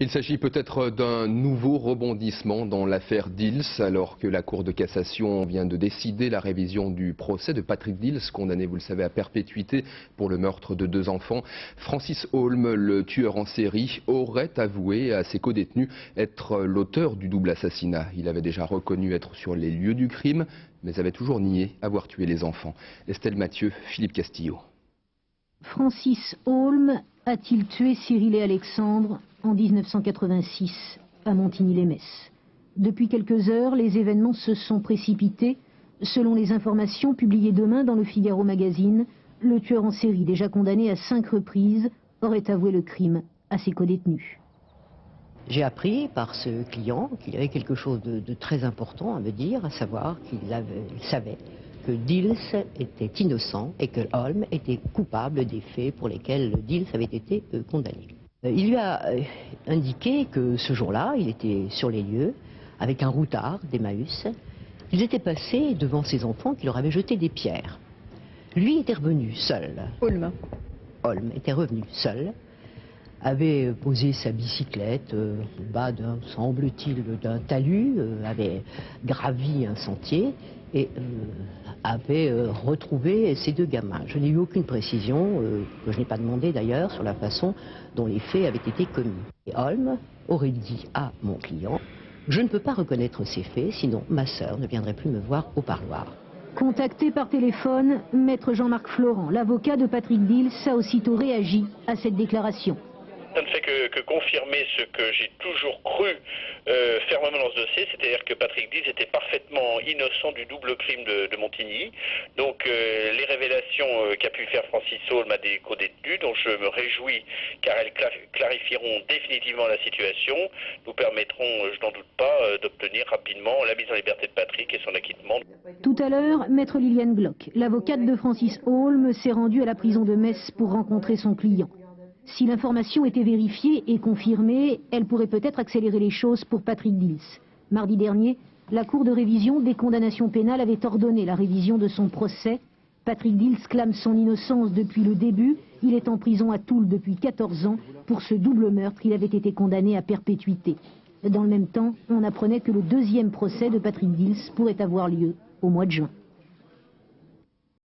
Il s'agit peut-être d'un nouveau rebondissement dans l'affaire Dils, alors que la Cour de cassation vient de décider la révision du procès de Patrick Dils, condamné, vous le savez, à perpétuité pour le meurtre de 2 enfants. Francis Holm, le tueur en série, aurait avoué à ses codétenus être l'auteur du double assassinat. Il avait déjà reconnu être sur les lieux du crime, mais avait toujours nié avoir tué les enfants. Estelle Mathieu, Philippe Castillo. Francis Holm a-t-il tué Cyril et Alexandre en 1986 à Montigny-lès-Metz? Depuis quelques heures, les événements se sont précipités. Selon les informations publiées demain dans le Figaro Magazine, le tueur en série, déjà condamné à 5 reprises, aurait avoué le crime à ses codétenus. J'ai appris par ce client qu'il y avait quelque chose de très important à me dire, à savoir qu'il savait que Dils était innocent et que Holm était coupable des faits pour lesquels Dils avait été condamné. Il lui a indiqué que ce jour-là, il était sur les lieux avec un routard d'Emmaüs. Ils étaient passés devant ses enfants qui leur avaient jeté des pierres. Lui était revenu seul. Holm était revenu seul, avait posé sa bicyclette au bas semble-t-il, d'un talus, avait gravi un sentier et avait retrouvé ces 2 gamins. Je n'ai eu aucune précision, que je n'ai pas demandé d'ailleurs, sur la façon dont les faits avaient été commis. Et Holm aurait dit à mon client: je ne peux pas reconnaître ces faits, sinon ma sœur ne viendrait plus me voir au parloir. Contacté par téléphone, maître Jean-Marc Florent, l'avocat de Patrick Dils, a aussitôt réagi à cette déclaration. Ça ne fait que confirmer ce que j'ai toujours cru fermement dans ce dossier, c'est-à-dire que Patrick Dils était parfaitement innocent du double crime de Montigny. Donc les révélations qu'a pu faire Francis Holm à des codétenus, dont je me réjouis car elles clarifieront définitivement la situation, nous permettront, je n'en doute pas, d'obtenir rapidement la mise en liberté de Patrick et son acquittement. Tout à l'heure, maître Liliane Glock, l'avocate de Francis Holm, s'est rendue à la prison de Metz pour rencontrer son client. Si l'information était vérifiée et confirmée, elle pourrait peut-être accélérer les choses pour Patrick Dils. Mardi dernier, la Cour de révision des condamnations pénales avait ordonné la révision de son procès. Patrick Dils clame son innocence depuis le début. Il est en prison à Toul depuis 14 ans. Pour ce double meurtre, il avait été condamné à perpétuité. Dans le même temps, on apprenait que le 2e procès de Patrick Dils pourrait avoir lieu au mois de juin.